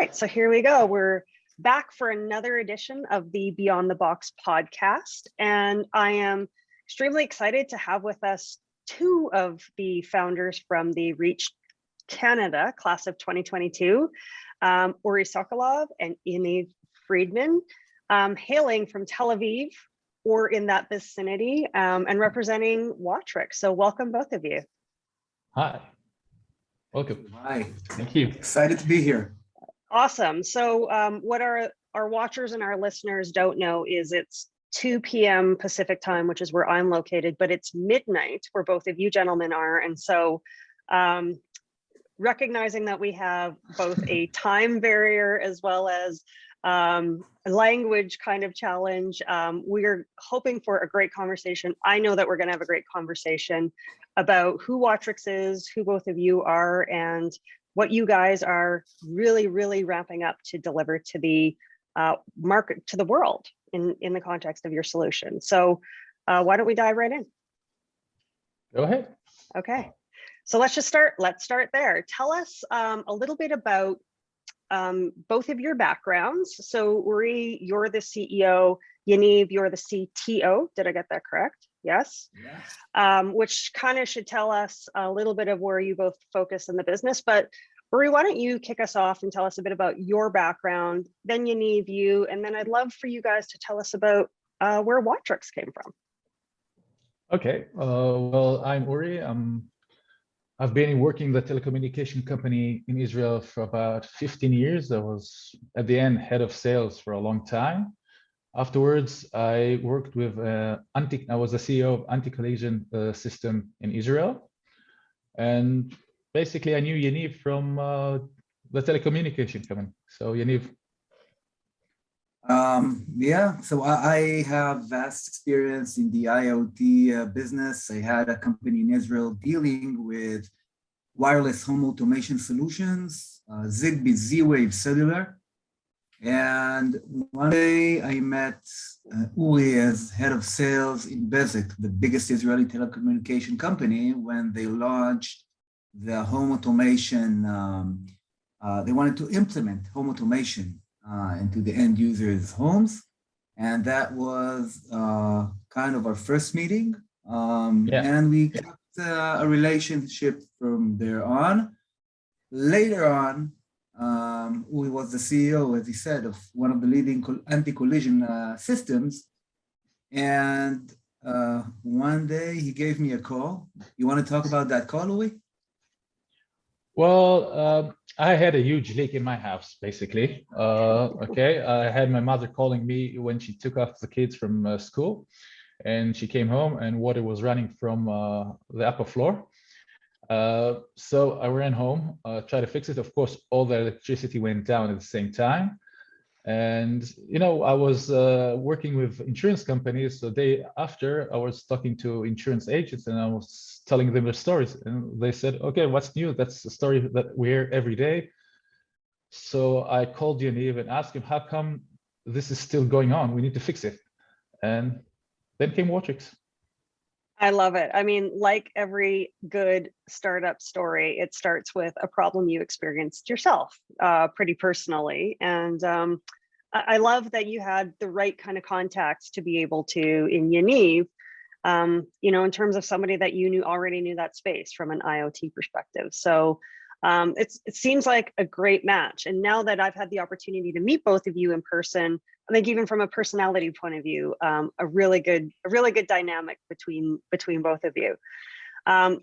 right, so here we go. We're back for another edition of the Beyond the Box podcast, and I am extremely excited to have with us two of the founders from the Reach Canada class of 2022, Uri Sokolov and Yaniv Frydman, hailing from Tel Aviv or in that vicinity, and representing Watrix. So welcome both of you. Hi. Welcome. Hi. Thank you. Excited to be here. Awesome. So what our watchers and our listeners don't know is it's 2 p.m. Pacific time, which is where I'm located, but it's midnight where both of you gentlemen are. And so recognizing that we have both a time barrier as well as a language kind of challenge, we're hoping for a great conversation. I know that we're going to have a great conversation about who Watrix is, who both of you are, and what you guys are really ramping up to deliver to the market, to the world in the context of your solution. So why don't we dive right in? Go ahead. Okay, so let's start there. Tell us a little bit about both of your backgrounds. So Uri, you're the CEO, Yaniv, you're the CTO. Did I get that correct? Yes. Which kind of should tell us a little bit of where you both focus in the business. But Uri, why don't you kick us off and tell us a bit about your background, then Yaniv, you, and then I'd love for you guys to tell us about where Watrix came from. Okay. Well, I'm Uri. I've been working in the telecommunication company in Israel for about 15 years. I was at the end head of sales for a long time. Afterwards, I worked with I was the CEO of anti-collision system in Israel. And basically I knew Yaniv from the telecommunication company. So Yaniv. Yeah, so I have vast experience in the IoT business. I had a company in Israel dealing with wireless home automation solutions, Zigbee, Z-Wave cellular. And one day I met Uri as head of sales in Bezeq, the biggest Israeli telecommunication company, when they launched the home automation. They wanted to implement home automation into the end users' homes. And that was kind of our first meeting. And we kept a relationship from there on. Later on, Uri was the CEO, as he said, of one of the leading anti-collision systems. And one day he gave me a call. You want to talk about that call, Uri? Well, I had a huge leak in my house, basically. Okay, I had my mother calling me when she took off the kids from school, and she came home and water was running from the upper floor. So I ran home, tried to fix it. Of course, all the electricity went down at the same time. And, you know, I was working with insurance companies. So day after, I was talking to insurance agents and I was telling them their stories. And they said, okay, what's new? That's the story that we hear every day. So I called Yaniv and asked him, how come this is still going on? We need to fix it. And then came Watrix. I love it. I mean, like every good startup story, it starts with a problem you experienced yourself pretty personally. And I love that you had the right kind of contacts to be able to, in Yaniv, you know, in terms of somebody that you already knew that space from an IoT perspective. So it seems like a great match. And now that I've had the opportunity to meet both of you in person, I think even from a personality point of view, a really good dynamic between both of you.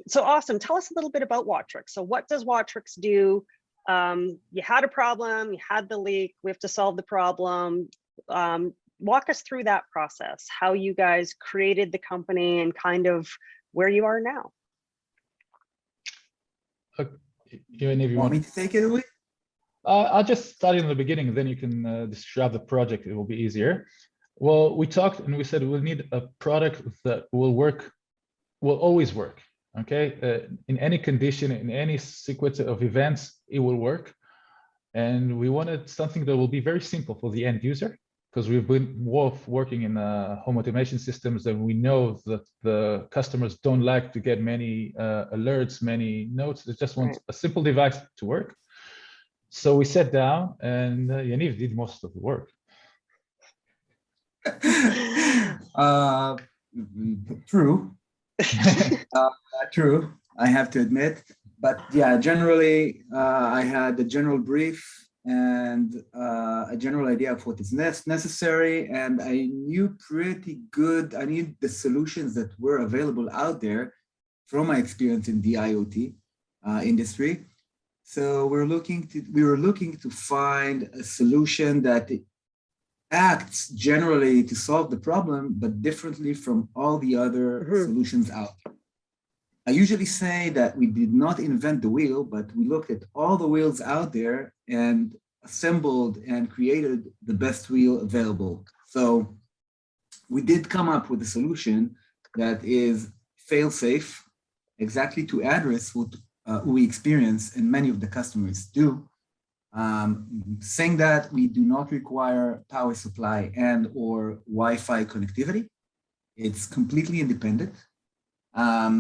So awesome. Tell us a little bit about Watrix. So what does Watrix do? You had a problem, you had the leak, we have to solve the problem. Walk us through that process, how you guys created the company and kind of where you are now. You want me to take it away? I'll just start in the beginning, and then you can describe the project. It will be easier. Well, we talked and we said we'll need a product that will work, will always work. Okay, in any condition, in any sequence of events, it will work. And we wanted something that will be very simple for the end user, because we've been working in home automation systems, and we know that the customers don't like to get many alerts, many notes. They just want a simple device to work. So we sat down, and Yaniv did most of the work. True. True, I have to admit. But yeah, generally, I had a general brief and a general idea of what is necessary. And I knew pretty good, I knew the solutions that were available out there from my experience in the IoT industry. So we were looking to find a solution that acts generally to solve the problem, but differently from all the other solutions out there. I usually say that we did not invent the wheel, but we looked at all the wheels out there and assembled and created the best wheel available. So we did come up with a solution that is fail-safe, exactly to address what we experience and many of the customers do. Saying that we do not require power supply and or Wi-Fi connectivity. It's completely independent.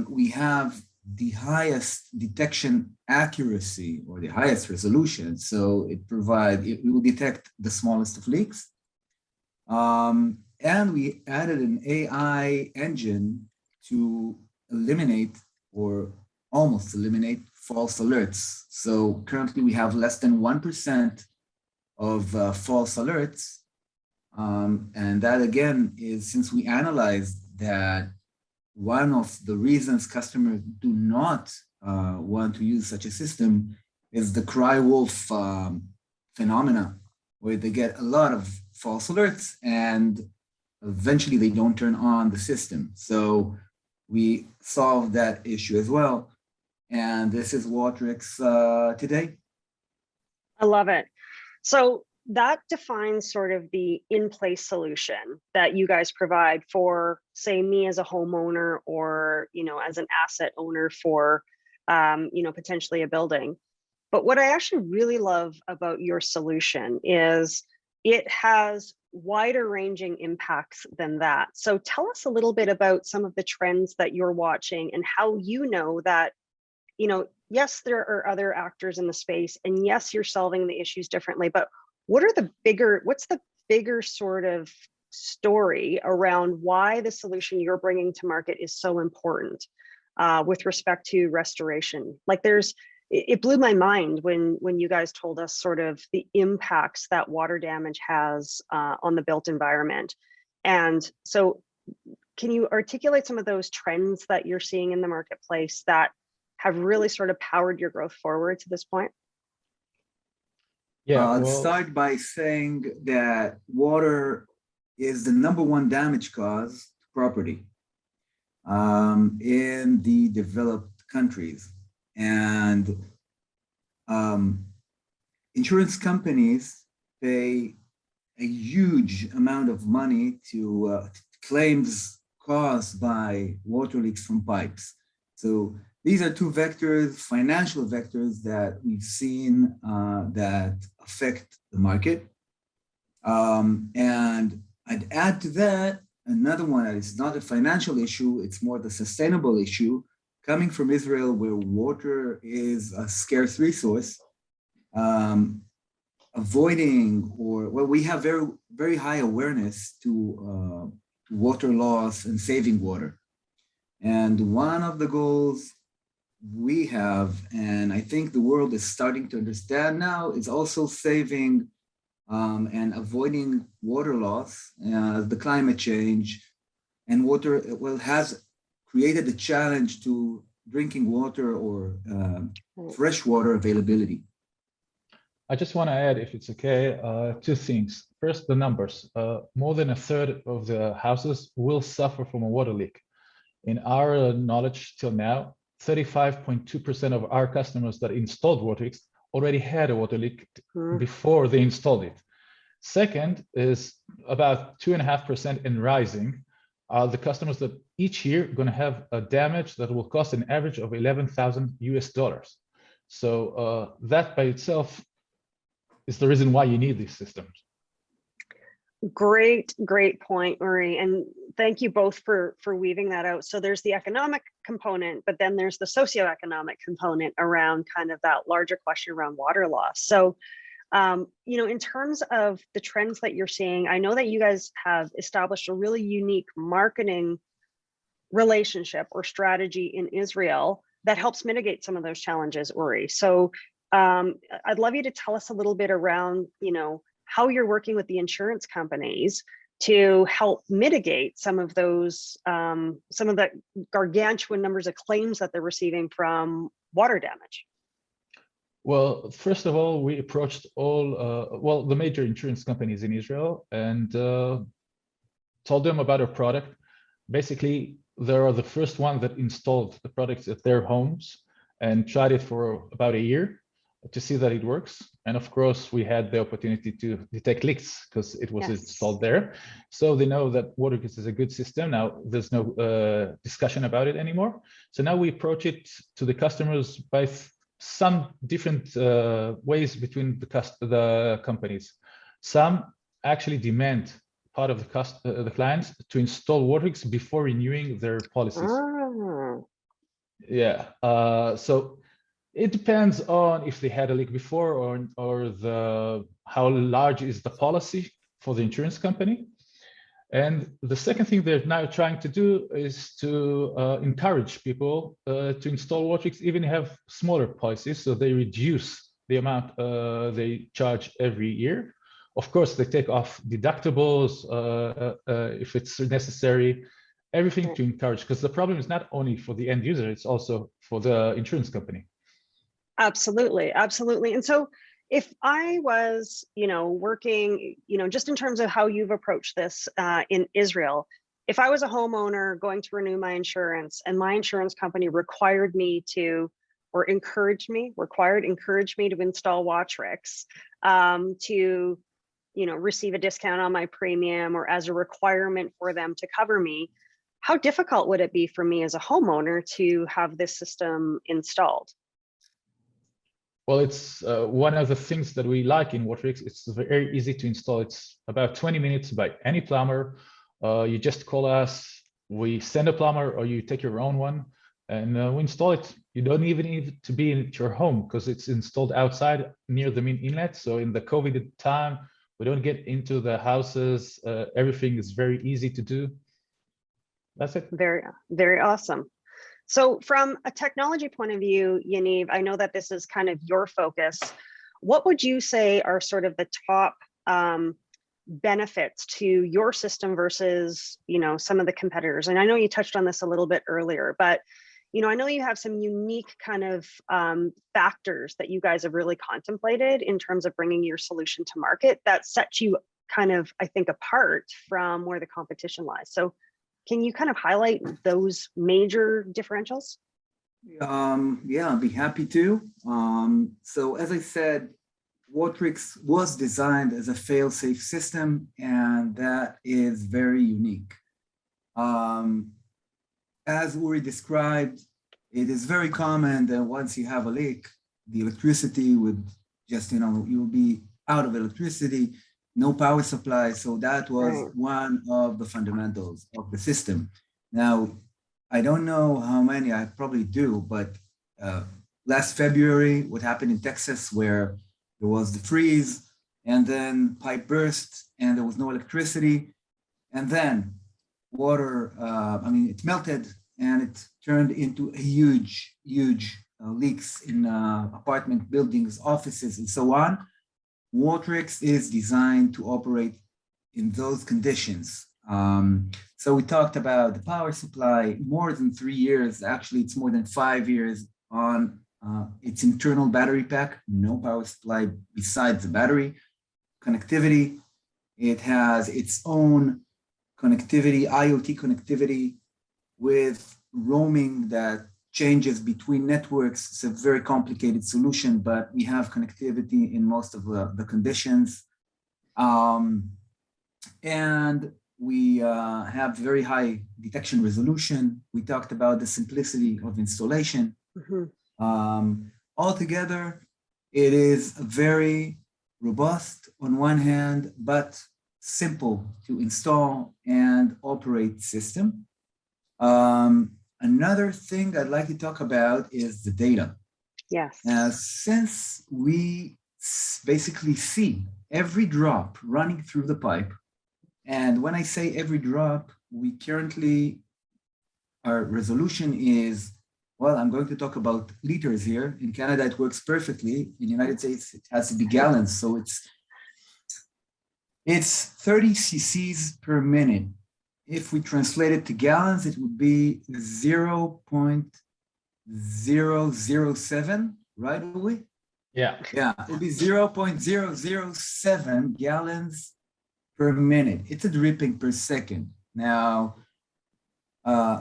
We have the highest detection accuracy or the highest resolution. So it will detect the smallest of leaks. And we added an AI engine to eliminate or almost eliminate false alerts. So currently we have less than 1% of false alerts. And that again is since we analyzed that one of the reasons customers do not want to use such a system is the cry wolf phenomena, where they get a lot of false alerts and eventually they don't turn on the system. So we solved that issue as well. And this is Watrix today. I love it. So that defines sort of the in-place solution that you guys provide for, say, me as a homeowner or, as an asset owner for, potentially a building. But what I actually really love about your solution is it has wider ranging impacts than that. So tell us a little bit about some of the trends that you're watching and how you know that, yes, there are other actors in the space, and yes, you're solving the issues differently, but what's the bigger sort of story around why the solution you're bringing to market is so important with respect to restoration? Like it blew my mind when you guys told us sort of the impacts that water damage has on the built environment. And so can you articulate some of those trends that you're seeing in the marketplace that have really sort of powered your growth forward to this point? Yeah, I'll start by saying that water is the #1 damage cause to property in the developed countries. And insurance companies pay a huge amount of money to claims caused by water leaks from pipes. So these are two vectors, financial vectors that we've seen that affect the market. And I'd add to that another one that is not a financial issue, it's more the sustainable issue coming from Israel, where water is a scarce resource. We have very, very high awareness to water loss and saving water. And one of the goals we have, and I think the world is starting to understand now, is also saving and avoiding water loss, the climate change, and water has created a challenge to drinking water or fresh water availability. I just want to add, if it's okay, two things. First, the numbers. More than a third of the houses will suffer from a water leak. In our knowledge till now, 35.2% of our customers that installed Watrix already had a water leak before they installed it. Second is about 2.5% and rising are the customers that each year going to have a damage that will cost an average of $11,000. So that by itself is the reason why you need these systems. Great point, Uri. And thank you both for weaving that out. So there's the economic component, but then there's the socioeconomic component around kind of that larger question around water loss. So, in terms of the trends that you're seeing, I know that you guys have established a really unique marketing relationship or strategy in Israel that helps mitigate some of those challenges, Uri. So I'd love you to tell us a little bit around, how you're working with the insurance companies to help mitigate some of those, some of the gargantuan numbers of claims that they're receiving from water damage. Well, first of all, we approached all, the major insurance companies in Israel and told them about our product. Basically, they are the first one that installed the products at their homes and tried it for about a year to see that it works. And of course, we had the opportunity to detect leaks because it was installed there. So they know that Watrix is a good system. Now there's no discussion about it anymore. So now we approach it to the customers by some different ways between the companies. Some actually demand part of the clients to install Watrix before renewing their policies. Yeah. So it depends on if they had a leak before or how large is the policy for the insurance company. And the second thing they're now trying to do is to encourage people to install Watrix, even have smaller policies, so they reduce the amount they charge every year. Of course, they take off deductibles if it's necessary, everything to encourage, because the problem is not only for the end user, it's also for the insurance company. Absolutely. And so if I was, working, just in terms of how you've approached this in Israel, if I was a homeowner going to renew my insurance and my insurance company required me to, or encouraged me to install Watrix to, receive a discount on my premium or as a requirement for them to cover me, how difficult would it be for me as a homeowner to have this system installed? Well, it's one of the things that we like in Watrix. It's very easy to install. It's about 20 minutes by any plumber. You just call us, we send a plumber or you take your own one and we install it. You don't even need to be in your home because it's installed outside near the main inlet. So in the COVID time, we don't get into the houses. Everything is very easy to do. That's it. Very, very awesome. So from a technology point of view, Yaniv, I know that this is kind of your focus. What would you say are sort of the top benefits to your system versus, some of the competitors? And I know you touched on this a little bit earlier, but, I know you have some unique kind of factors that you guys have really contemplated in terms of bringing your solution to market that sets you kind of, I think, apart from where the competition lies. So can you kind of highlight those major differentials? Yeah, I'd be happy to. So as I said, Watrix was designed as a fail-safe system, and that is very unique. As Uri described, it is very common that once you have a leak, the electricity would just, you will be out of electricity, no power supply. So that was one of the fundamentals of the system. Now, I don't know how many, I probably do, but last February, what happened in Texas where there was the freeze and then pipe burst and there was no electricity. And then water, it melted and it turned into a huge leaks in apartment buildings, offices, and so on. Watrix is designed to operate in those conditions. So we talked about the power supply, more than 3 years, actually it's more than 5 years on its internal battery pack, no power supply besides the battery. Connectivity, it has its own connectivity, IoT connectivity with roaming that changes between networks. It's a very complicated solution, but we have connectivity in most of the conditions. And we have very high detection resolution. We talked about the simplicity of installation. Altogether, it is very robust on one hand, but simple to install and operate system. Another thing I'd like to talk about is the data. Yes. Since we basically see every drop running through the pipe, and when I say every drop, we currently, our resolution is, well, I'm going to talk about liters here. In Canada, it works perfectly. In the United States, it has to be gallons. So it's 30 cc's per minute. If we translate it to gallons, it would be 0.007, right, Uri? Yeah. Yeah, it would be 0.007 gallons per minute. It's a dripping per second. Now,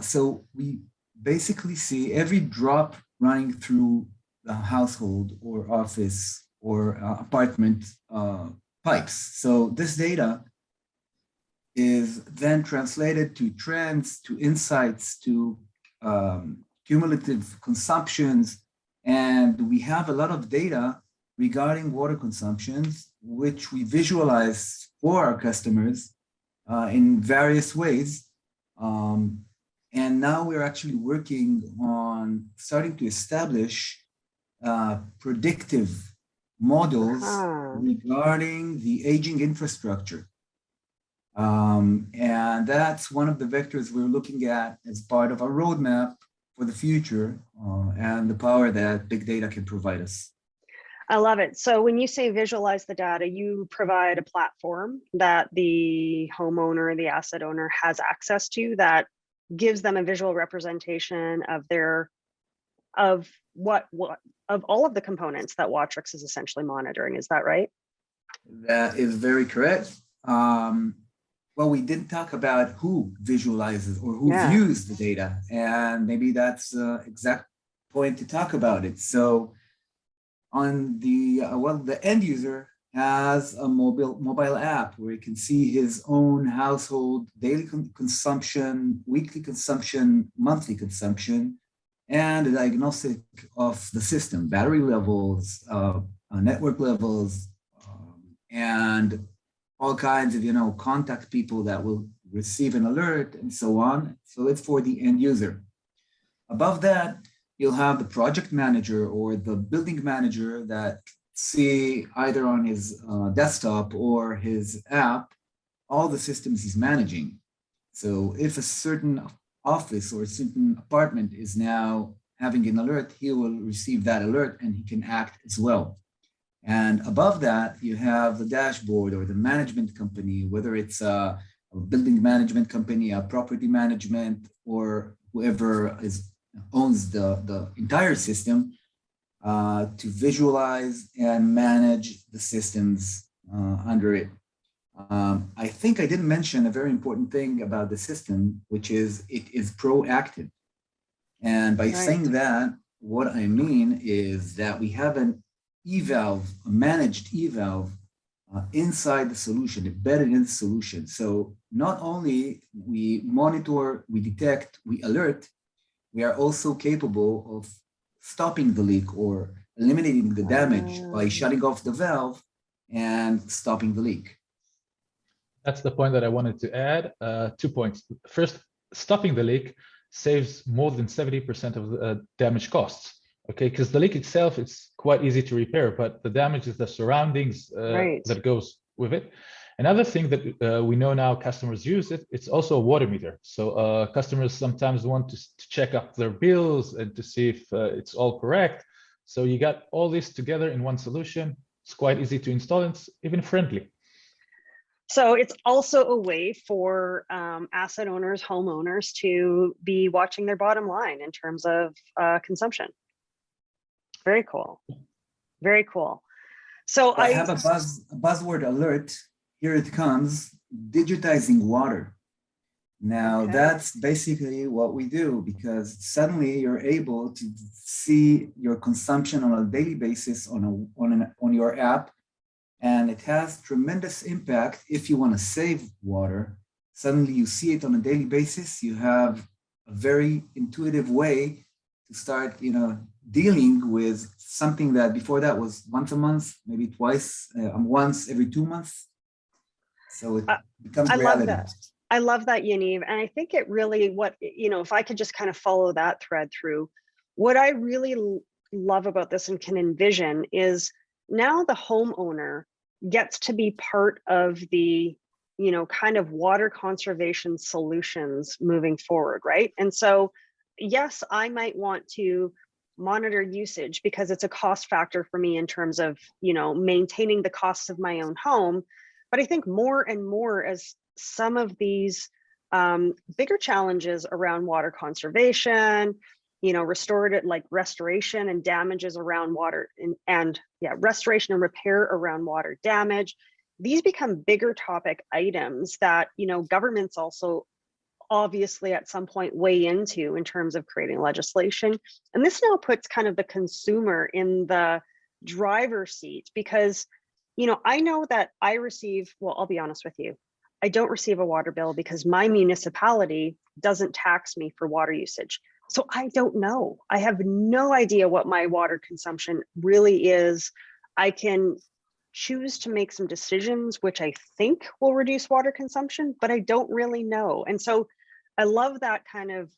so we basically see every drop running through the household or office or apartment pipes. So this data is then translated to trends, to insights, to cumulative consumptions. And we have a lot of data regarding water consumptions, which we visualize for our customers in various ways. And now we're actually working on starting to establish predictive models regarding the aging infrastructure. And that's one of the vectors we're looking at as part of our roadmap for the future and the power that big data can provide us. I love it. So when you say visualize the data, you provide a platform that the homeowner, the asset owner has access to that gives them a visual representation of of all of the components that Watrix is essentially monitoring. Is that right? That is very correct. Well, we didn't talk about who visualizes or who views the data, and maybe that's the exact point to talk about it. So on the, the end user has a mobile app where he can see his own household daily consumption, weekly consumption, monthly consumption, and a diagnostic of the system, battery levels, network levels, and all kinds of, contact people that will receive an alert and so on. So it's for the end user. Above that, you'll have the project manager or the building manager that see either on his desktop or his app, all the systems he's managing. So if a certain office or a certain apartment is now having an alert, he will receive that alert and he can act as well. And above that, you have the dashboard or the management company, whether it's a building management company, a property management, or whoever owns the entire system, to visualize and manage the systems under it. I think I didn't mention a very important thing about the system, which is it is proactive. And by saying that, what I mean is that we have an eValve, a managed eValve inside the solution, embedded in the solution. So not only we monitor, we detect, we alert, we are also capable of stopping the leak or eliminating the damage by shutting off the valve and stopping the leak. That's the point that I wanted to add. 2 points. First, stopping the leak saves more than 70% of the damage costs. Okay, because the leak itself, it's quite easy to repair, but the damage is the surroundings that goes with it. Another thing that we know now customers use it's also a water meter. So customers sometimes want to check up their bills and to see if it's all correct. So you got all this together in one solution. It's quite easy to install and it's even friendly. So it's also a way for asset owners, homeowners to be watching their bottom line in terms of consumption. Very cool. Very cool. So I have a buzzword alert. Here it comes, digitizing water. Now that's basically what we do, because suddenly you're able to see your consumption on a daily basis on your app. And it has tremendous impact if you want to save water. Suddenly you see it on a daily basis. You have a very intuitive way to start, dealing with something that before that was once a month, maybe twice, once every 2 months. So it I, becomes I love reality. that. I love that, Yaniv. And I think it really, if I could just kind of follow that thread through, what I really love about this and can envision is now the homeowner gets to be part of the, kind of water conservation solutions moving forward, right? And so, yes, I might want to monitor usage because it's a cost factor for me in terms of, maintaining the costs of my own home. But I think more and more as some of these bigger challenges around water conservation, restorative, like restoration and damages around water and restoration and repair around water damage, these become bigger topic items that, governments also obviously at some point weigh into in terms of creating legislation. And this now puts kind of the consumer in the driver's seat because, I know that I receive, well, I'll be honest with you, I don't receive a water bill because my municipality doesn't tax me for water usage. So I don't know. I have no idea what my water consumption really is. I can choose to make some decisions, which I think will reduce water consumption, but I don't really know. And so I love that kind of,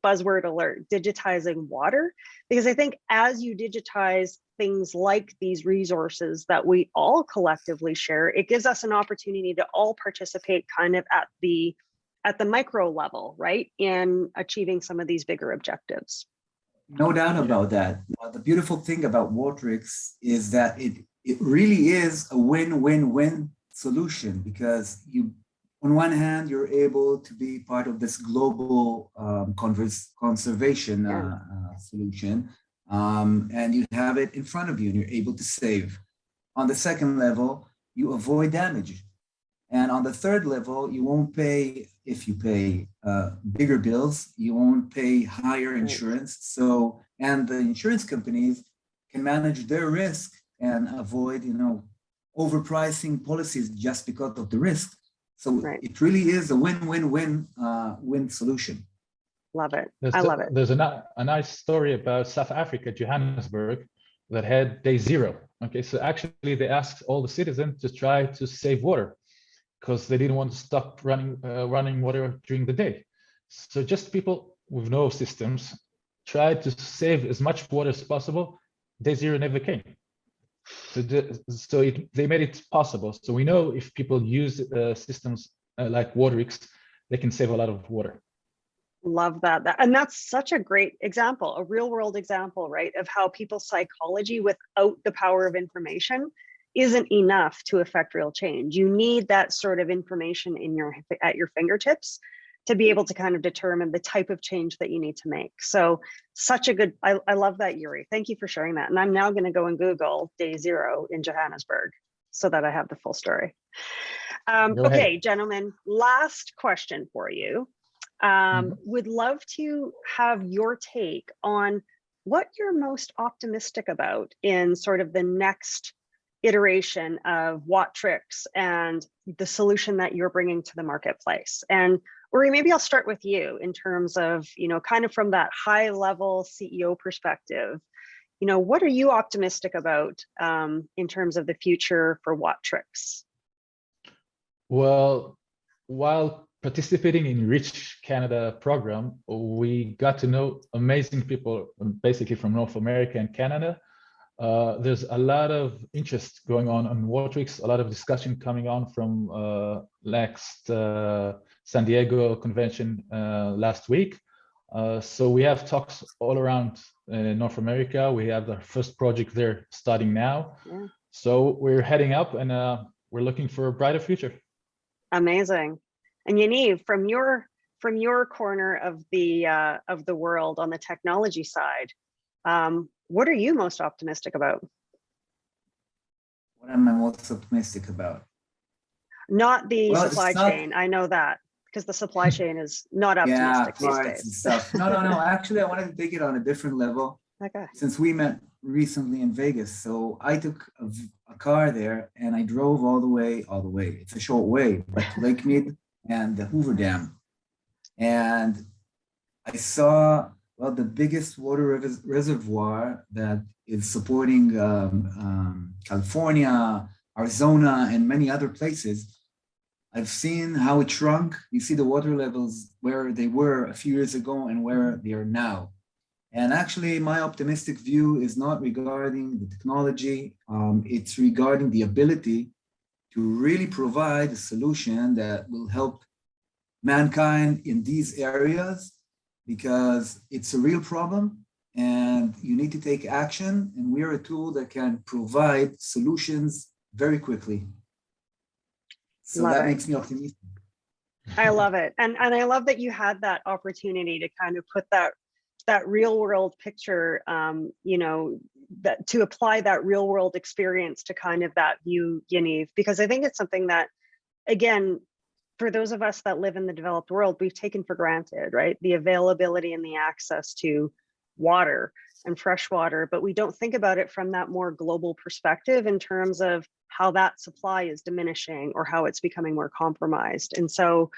buzzword alert, digitizing water, because I think as you digitize things like these resources that we all collectively share, it gives us an opportunity to all participate kind of at the micro level, right, in achieving some of these bigger objectives. No doubt about that. The beautiful thing about Watrix is that it really is a win-win-win solution because on one hand, you're able to be part of this global conservation solution, and you have it in front of you and you're able to save. On the second level, you avoid damage. And on the third level, you won't pay, if you pay bigger bills, you won't pay higher insurance. So, and the insurance companies can manage their risk and avoid, overpricing policies just because of the risk. So it really is a win-win-win solution. Love it. I love it. There's a nice story about South Africa, Johannesburg, that had day zero. Okay, so actually they asked all the citizens to try to save water because they didn't want to stop running water during the day. So just people with no systems tried to save as much water as possible. Day zero never came. So they made it possible. So we know if people use systems like Watrix, they can save a lot of water. Love that. And that's such a great example, a real world example, right, of how people's psychology without the power of information isn't enough to affect real change. You need that sort of information at your fingertips to be able to kind of determine the type of change that you need to make. So such a good, I love that, Uri. Thank you for sharing that. And I'm now going to go and Google day zero in Johannesburg so that I have the full story. Okay, gentlemen, last question for you. Would love to have your take on what you're most optimistic about in sort of the next iteration of Watrix and the solution that you're bringing to the marketplace. And Uri, maybe I'll start with you in terms of, kind of from that high level CEO perspective, what are you optimistic about in terms of the future for Watrix? Well, while participating in Reach Canada program, we got to know amazing people, basically from North America and Canada. There's a lot of interest going on Watrix, a lot of discussion coming on from next San Diego convention last week. So we have talks all around North America. We have the first project there starting now. Yeah. So we're heading up and we're looking for a brighter future. Amazing. And Yaniv, from your corner of the world on the technology side, what are you most optimistic about? What am I most optimistic about? Not the supply chain. I know that because the supply chain is not optimistic these days. And stuff. No. Actually, I wanted to take it on a different level. Okay. Since we met recently in Vegas, so I took a car there and I drove all the way. It's a short way, but to Lake Mead and the Hoover Dam, and I saw the biggest water reservoir that is supporting California, Arizona, and many other places. I've seen how it shrunk. You see the water levels where they were a few years ago and where they are now. And actually, my optimistic view is not regarding the technology. It's regarding the ability to really provide a solution that will help mankind in these areas, because it's a real problem and you need to take action. And we are a tool that can provide solutions very quickly. So that makes me optimistic. I love it. And I love that you had that opportunity to kind of put that real world picture, you know, that to apply that real world experience to kind of that view, Yaniv, because I think it's something that, again, for those of us that live in the developed world, we've taken for granted, right? The availability and the access to water and fresh water, but we don't think about it from that more global perspective in terms of how that supply is diminishing or how it's becoming more compromised. And so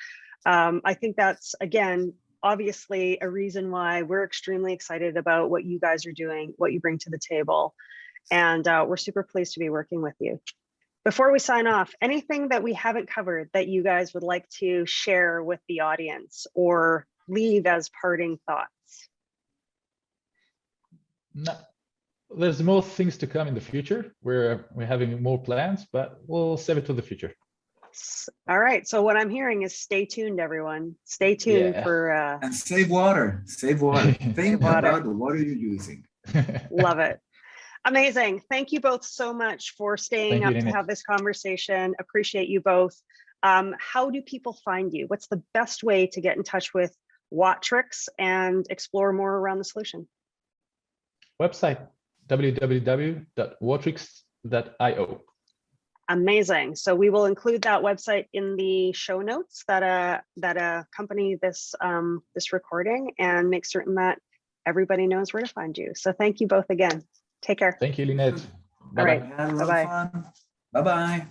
I think that's, again, obviously a reason why we're extremely excited about what you guys are doing, what you bring to the table. And we're super pleased to be working with you. Before we sign off, anything that we haven't covered that you guys would like to share with the audience or leave as parting thoughts? No, there's more things to come in the future. We're having more plans, but we'll save it to the future. All right. So what I'm hearing is stay tuned, everyone. Stay tuned for and save water. Save water. Think about the water you're using. Love it. Amazing. Thank you both so much for staying up to have this conversation. Appreciate you both. How do people find you? What's the best way to get in touch with Watrix and explore more around the solution? Website www.watrix.io. Amazing. So we will include that website in the show notes that accompany this this recording, and make certain that everybody knows where to find you. So thank you both again. Take care. Thank you, Lynette. All right. Bye-bye. Bye-bye.